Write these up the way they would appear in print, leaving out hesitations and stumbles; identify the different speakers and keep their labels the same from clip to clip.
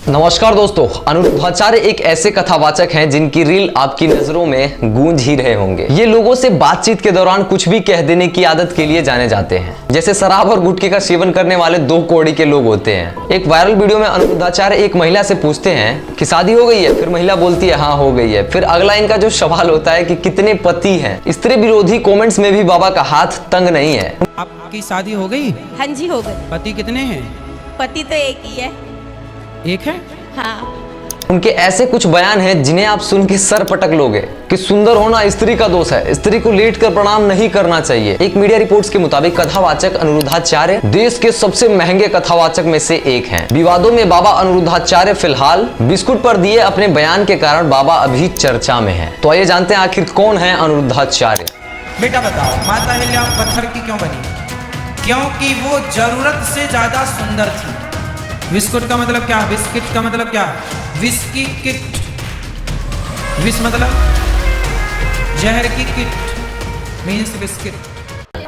Speaker 1: नमस्कार दोस्तों, अनिरुद्धाचार्य एक ऐसे कथावाचक हैं जिनकी रील आपकी नजरों में गूंज ही रहे होंगे। ये लोगों से बातचीत के दौरान कुछ भी कह देने की आदत के लिए जाने जाते हैं। जैसे शराब और गुटखे का सेवन करने वाले दो कौड़ी के लोग होते हैं। एक वायरल वीडियो में अनिरुद्धाचार्य एक महिला से पूछते हैं कि शादी हो गई है, फिर महिला बोलती है हाँ हो गई है। फिर अगला इनका जो सवाल होता है कि कितने पति हैं। स्त्री विरोधी कॉमेंट्स में भी बाबा का हाथ तंग नहीं है।
Speaker 2: आपकी शादी हो गई?
Speaker 3: हाँ जी हो गई।
Speaker 2: पति कितने हैं?
Speaker 3: पति तो एक ही है।
Speaker 2: एक है?
Speaker 3: हाँ।
Speaker 1: उनके ऐसे कुछ बयान हैं जिन्हें आप सुन के सर पटक लोगे कि सुंदर होना स्त्री का दोष है, स्त्री को लेट कर प्रणाम नहीं करना चाहिए। एक मीडिया रिपोर्ट्स के मुताबिक कथावाचक अनिरुद्धाचार्य देश के सबसे महंगे कथावाचक में से एक हैं। विवादों में बाबा अनिरुद्धाचार्य फिलहाल बिस्कुट पर दिए अपने बयान के कारण बाबा अभी चर्चा में हैं। तो आइए जानते हैं आखिर कौन है अनिरुद्धाचार्य।
Speaker 2: बेटा बताओ, माता अहिल्या पत्थर की क्यों बनी? क्योंकि वो जरूरत से ज्यादा सुंदर थी। बिस्कुट का मतलब क्या? बिस्किट का मतलब क्या? Whisky kit. विस मतलब जहर की kit means biscuit.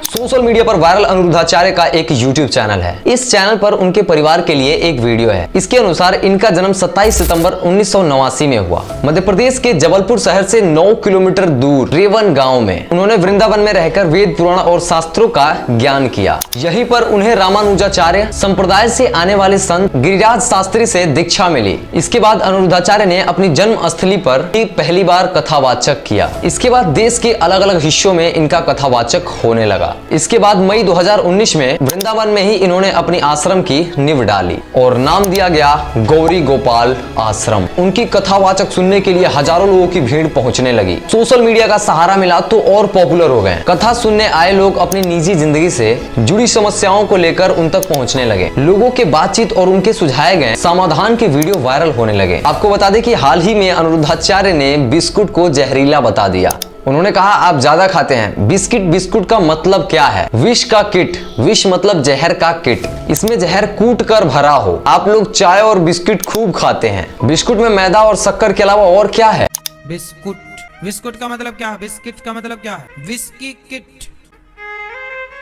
Speaker 1: Social media पर वायरल अनिरुद्धाचार्य का एक YouTube चैनल है। इस चैनल पर उनके परिवार के लिए एक वीडियो है। इसके अनुसार इनका जन्म 27 सितंबर 1989 में हुआ। मध्य प्रदेश के जबलपुर शहर से 9 किलोमीटर दूर रेवन गांव में उन्होंने वृंदावन में रहकर वेद पुराण और शास्त्रों का ज्ञान किया। यहीं पर उन्हें रामानुजाचार्य संप्रदाय से आने वाले संत गिरिराज शास्त्री से दीक्षा मिली। इसके बाद अनिरुद्धाचार्य ने अपनी जन्म स्थली पर पहली बार कथावाचक किया। इसके बाद देश के अलग अलग हिस्सों में इनका कथावाचक होने लगा। इसके बाद मई 2019 में वृंदावन में ही इन्होंने अपनी आश्रम की नींव डाली और नाम दिया गया गौरी गोपाल आश्रम। उनकी कथावाचक सुनने के लिए हजारों लोगों की भीड़ पहुंचने लगी। सोशल मीडिया का सहारा मिला तो और पॉपुलर हो गए। कथा सुनने आए लोग अपनी निजी जिंदगी से जुड़ी समस्याओं को लेकर उन तक पहुंचने लगे। लोगों के बातचीत और उनके सुझाए गए समाधान के वीडियो वायरल होने लगे। आपको बता दें कि हाल ही में अनिरुद्धाचार्य ने बिस्कुट को जहरीला बता दिया। उन्होंने कहा आप ज्यादा खाते हैं। बिस्कुट का मतलब क्या है? विष का किट। विष मतलब जहर का किट। इसमें जहर कूट कर भरा हो। आप लोग चाय और बिस्किट खूब खाते हैं। बिस्कुट में मैदा और शक्कर के अलावा और क्या है?
Speaker 2: बिस्कुट। बिस्कुट का मतलब क्या है? बिस्किट का मतलब क्या है? Whisky kit.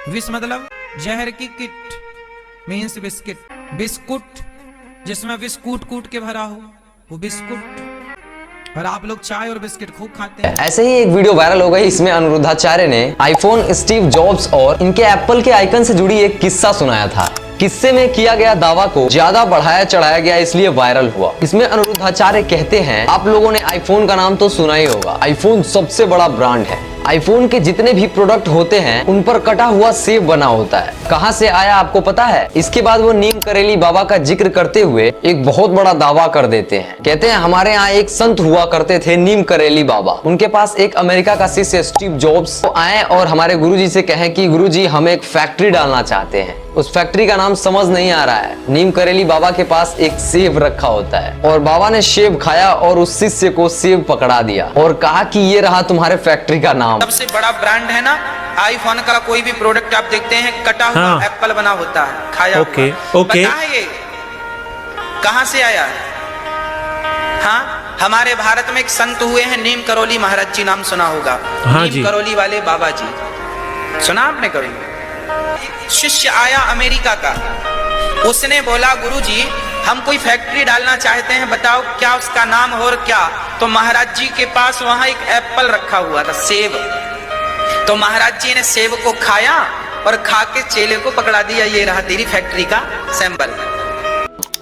Speaker 2: विस मतलब जहर की किट मीन्स बिस्किट। बिस्कुट जिसमें विष कूट कूट के भरा हो वो बिस्कुट। और आप लोग चाय और बिस्किट खूब खाते हैं।
Speaker 1: ऐसे ही एक वीडियो वायरल हो गई। इसमें अनिरुद्धाचार्य ने आईफोन, स्टीव जॉब्स और इनके एप्पल के आइकन से जुड़ी एक किस्सा सुनाया था। किस्से में किया गया दावा को ज्यादा बढ़ाया चढ़ाया गया, इसलिए वायरल हुआ। इसमें अनिरुद्धाचार्य कहते हैं आप लोगों ने आईफोन का नाम तो सुना ही होगा। आईफोन सबसे बड़ा ब्रांड है। आईफोन के जितने भी प्रोडक्ट होते हैं उन पर कटा हुआ सेब बना होता है। कहां से आया आपको पता है? इसके बाद वो नीम करेली बाबा का जिक्र करते हुए एक बहुत बड़ा दावा कर देते हैं। कहते हैं हमारे यहाँ एक संत हुआ करते थे नीम करेली बाबा। उनके पास एक अमेरिका का शिष्य स्टीव जॉब्स आए और हमारे गुरुजी से कहें कि गुरुजी हम एक फैक्ट्री डालना चाहते हैं। उस फैक्ट्री का नाम समझ नहीं आ रहा है। नीम करेली बाबा के पास एक सेब रखा होता है और बाबा ने सेब खाया और उस शिष्य को सेब पकड़ा दिया और कहा कि ये रहा तुम्हारे फैक्ट्री का नाम।
Speaker 2: सबसे बड़ा ब्रांड है ना आईफोन का। कोई भी प्रोडक्ट आप देखते हैं कटा हुआ एप्पल बना होता है, खाया
Speaker 4: ओके।
Speaker 2: पता है ये कहां से आया है? हाँ, हमारे भारत में एक संत हुए हैं नीम करोली महाराज जी, नाम सुना होगा।
Speaker 4: हाँ
Speaker 2: नीम करोली वाले बाबा जी, सुना आपने कभी? शिष्य आया अमेरिका का, उसने बोला गुरुजी हम कोई फैक्ट्री डालना चाहते हैं, बताओ क्या उसका नाम हो और क्या? तो महाराज जी के पास वहां एक एप्पल रखा हुआ था, सेब। तो महाराज जी ने सेब को खाया और खा के चेले को पकड़ा दिया, ये रहा तेरी फैक्ट्री का सैंपल।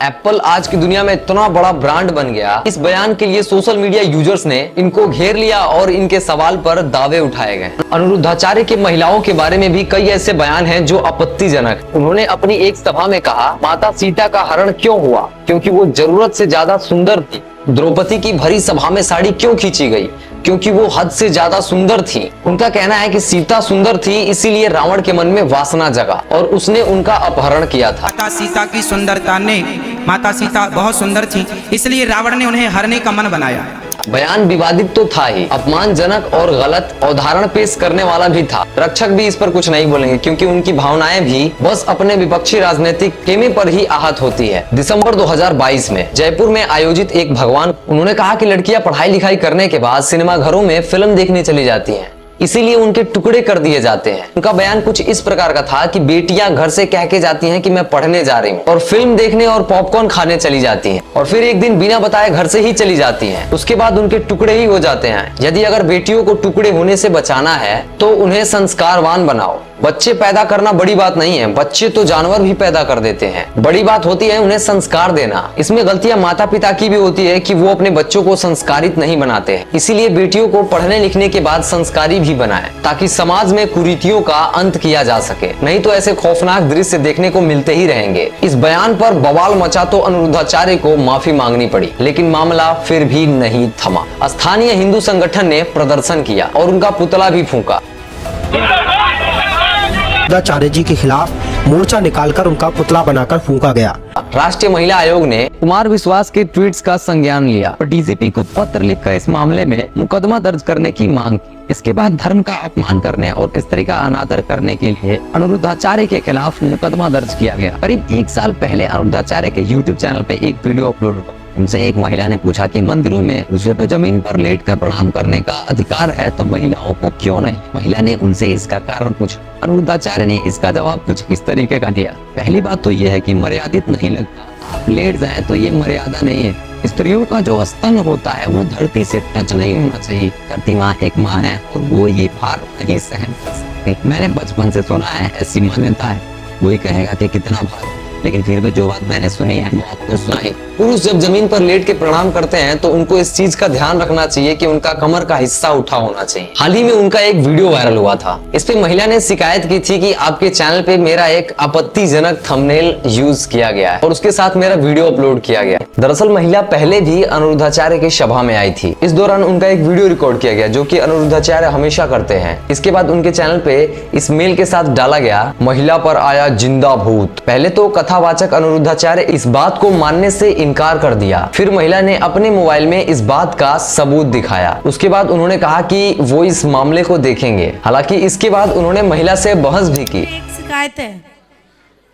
Speaker 1: एप्पल आज की दुनिया में इतना बड़ा ब्रांड बन गया। इस बयान के लिए सोशल मीडिया यूजर्स ने इनको घेर लिया और इनके सवाल पर दावे उठाए गए। अनिरुद्धाचार्य के महिलाओं के बारे में भी कई ऐसे बयान हैं जो आपत्तिजनक। उन्होंने अपनी एक सभा में कहा माता सीता का हरण क्यों हुआ? क्योंकि वो जरूरत से ज्यादा सुंदर थी। द्रौपदी की भरी सभा में साड़ी क्यों खींची गई? क्योंकि वो हद से ज्यादा सुंदर थी। उनका कहना है कि सीता सुंदर थी, इसीलिए रावण के मन में वासना जगा और उसने उनका अपहरण किया था।
Speaker 2: माता सीता की सुंदरता ने, माता सीता बहुत सुंदर थी, इसलिए रावण ने उन्हें हरने का मन बनाया।
Speaker 1: बयान विवादित तो था ही, अपमानजनक और गलत उदाहरण पेश करने वाला भी था। रक्षक भी इस पर कुछ नहीं बोलेंगे क्योंकि उनकी भावनाएं भी बस अपने विपक्षी राजनीतिक खेमे पर ही आहत होती है। दिसंबर 2022 में जयपुर में आयोजित एक भगवान, उन्होंने कहा कि लड़कियां पढ़ाई लिखाई करने के बाद सिनेमा घरों में फिल्म देखने चली जाती हैं। इसीलिए उनके टुकड़े कर दिए जाते हैं। उनका बयान कुछ इस प्रकार का था कि बेटियां घर से कह के जाती हैं कि मैं पढ़ने जा रही हूँ और फिल्म देखने और पॉपकॉर्न खाने चली जाती हैं और फिर एक दिन बिना बताए घर से ही चली जाती हैं। उसके बाद उनके टुकड़े ही हो जाते हैं। यदि अगर बेटियों को टुकड़े होने से बचाना है तो उन्हें संस्कारवान बनाओ। बच्चे पैदा करना बड़ी बात नहीं है, बच्चे तो जानवर भी पैदा कर देते हैं। बड़ी बात होती है उन्हें संस्कार देना। इसमें गलतियां माता पिता की भी होती है कि वो अपने बच्चों को संस्कारित नहीं बनाते हैं। इसीलिए बेटियों को पढ़ने लिखने के बाद संस्कारी भी बनाएं ताकि समाज में कुरीतियों का अंत किया जा सके, नहीं तो ऐसे खौफनाक दृश्य देखने को मिलते ही रहेंगे। इस बयान पर बवाल मचा तो अनिरुद्धाचार्य को माफी मांगनी पड़ी, लेकिन मामला फिर भी नहीं थमा। स्थानीय हिंदू संगठन ने प्रदर्शन किया और उनका पुतला भी फूंका।
Speaker 4: अनिरुद्धाचार्य जी के खिलाफ मोर्चा निकालकर उनका पुतला बनाकर फूंका गया।
Speaker 1: राष्ट्रीय महिला आयोग ने कुमार विश्वास के ट्वीट्स का संज्ञान लिया और डीजीपी को पत्र लिखकर इस मामले में मुकदमा दर्ज करने की मांग की। इसके बाद धर्म का अपमान करने और स्त्री का अनादर करने के लिए अनिरुद्धाचार्य के खिलाफ मुकदमा दर्ज किया गया। करीब 1 साल पहले अनिरुद्धाचार्य के YouTube चैनल पे एक वीडियो अपलोड हुआ। उनसे एक महिला ने पूछा कि मंदिरों में जमीन पर लेटकर प्रणाम करने का अधिकार है तो महिलाओं को क्यों नहीं। महिला ने उनसे इसका कारण पूछा। अनिरुद्धाचार्य ने इसका जवाब कुछ इस तरीके का दिया। पहली बात तो यह है कि मर्यादित नहीं लगता, आप लेट जाए तो ये मर्यादा नहीं है। स्त्रियों का जो स्तन होता है वो धरती से टच नहीं होना चाहिए। धरती माँ एक माँ है और वो ये भार नहीं सहन कर सकती। मैंने बचपन से सुना है, ऐसी मान्यता है। वही कहेगा कि कितना भार, लेकिन फिर भी जो बात मैंने सुनी है वो आपको सुनाई। पुरुष जब जमीन पर लेट के प्रणाम करते हैं तो उनको इस चीज का ध्यान रखना चाहिए कि उनका कमर का हिस्सा उठा होना चाहिए। हाल ही में उनका एक वीडियो वायरल हुआ था। इस पे महिला ने शिकायत की थी कि आपके चैनल पे मेरा एक आपत्तिजनक थंबनेल यूज किया गया है और उसके साथ मेरा वीडियो अपलोड किया गया। दरअसल महिला पहले भी अनिरुद्धाचार्य की सभा में आई थी। इस दौरान उनका एक वीडियो रिकॉर्ड किया गया जो कि अनिरुद्धाचार्य हमेशा करते हैं। इसके बाद उनके चैनल पे इस मेल के साथ डाला गया, महिला पर आया जिंदा भूत। पहले तो कथावाचक अनिरुद्धाचार्य इस बात को मानने से इनकार कर दिया। फिर महिला ने अपने मोबाइल में इस बात का सबूत दिखाया। उसके बाद उन्होंने कहा कि वो इस मामले को देखेंगे। हालांकि इसके बाद उन्होंने महिला से बहस भी की।
Speaker 3: एक शिकायत है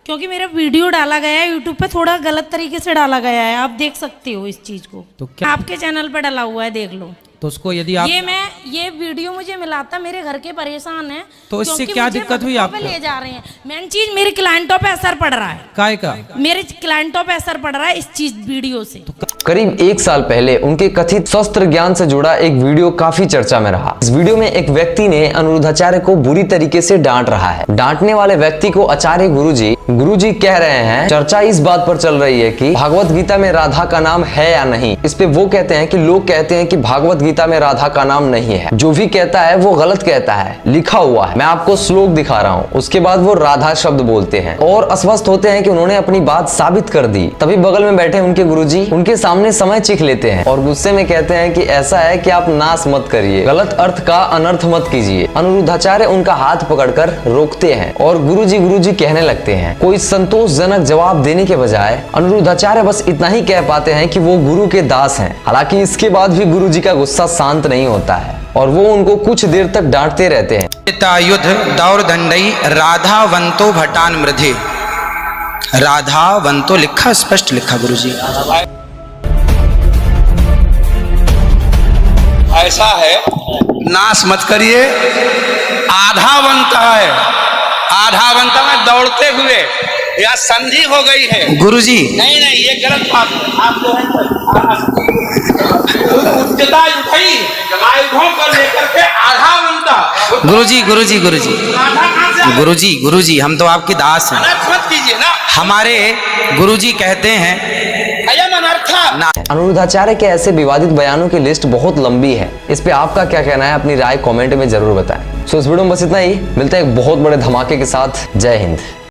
Speaker 3: क्योंकि मेरा वीडियो डाला गया है यूट्यूब पे, थोड़ा गलत तरीके से डाला गया है। आप देख सकते हो इस चीज को,
Speaker 5: तो क्या
Speaker 3: आपके चैनल पे डाला हुआ है, देख लो।
Speaker 5: तो उसको यदि आप
Speaker 3: ये वीडियो मुझे मिला था, मेरे घर के परेशान हैं
Speaker 5: तो इससे
Speaker 3: क्योंकि
Speaker 5: क्या
Speaker 3: मुझे
Speaker 5: दिक्कत हुई
Speaker 3: भक्तों
Speaker 5: आपको?
Speaker 3: पे ले जा रहे हैं। मेन चीज मेरे क्लाइंटों पे असर पड़ रहा है।
Speaker 5: काय का?
Speaker 3: मेरे क्लाइंटों पे असर पड़ रहा है इस चीज वीडियो से।
Speaker 1: करीब 1 साल पहले उनके कथित शस्त्र ज्ञान से जुड़ा एक वीडियो काफी चर्चा में रहा। इस वीडियो में एक व्यक्ति ने अनिरुद्धाचार्य को बुरी तरीके से डांट रहा है। डांटने वाले व्यक्ति को आचार्य गुरुजी कह रहे हैं। चर्चा इस बात पर चल रही है कि भागवत गीता में राधा का नाम है या नहीं। इस पे वो कहते हैं कि लोग कहते हैं कि भागवत गीता में राधा का नाम नहीं है। जो भी कहता है वो गलत कहता है, लिखा हुआ है। मैं आपको श्लोक दिखा रहा हूँ। उसके बाद वो राधा शब्द बोलते हैं और अस्वस्थ होते हैं कि उन्होंने अपनी बात साबित कर दी। तभी बगल में बैठे उनके गुरुजी उनके सामने समय चीख लेते हैं और गुस्से में कहते हैं कि ऐसा है कि आप नाश मत करिए, गलत अर्थ का अनर्थ मत कीजिए। अनिरुद्धाचार्य उनका हाथ पकड़कर रोकते हैं और गुरुजी कहने लगते हैं। कोई संतोषजनक जवाब देने के बजाय अनिरुद्धाचार्य बस इतना ही कह पाते हैं कि वो गुरु के दास हैं। हालांकि इसके बाद भी गुरुजी का गुस्सा शांत नहीं होता है और वो उनको कुछ देर तक डांटते रहते हैं।
Speaker 2: युद्ध दौर दंडई राधावंतो भटान मृधे। राधावंतो लिखा, स्पष्ट लिखा गुरुजी। ऐसा है, नाश मत करिए। आधावंत है, आधावंत में दौड़ते हुए या संधि हो गई है गुरुजी। नहीं ये गलत बात है। आप जो है उच्चता उठाई आयुधों को लेकर के आधावंत। गुरुजी हम तो आपके दास हैं। मत कीजिए ना। हमारे गुरुजी कहते हैं
Speaker 1: अनिरुद्धाचार्य के ऐसे विवादित बयानों की लिस्ट बहुत लंबी है। इस पे आपका क्या कहना है, अपनी राय कमेंट में जरूर बताएं। सो इस वीडियो में बस इतना ही। मिलते हैं एक बहुत बड़े धमाके के साथ। जय हिंद।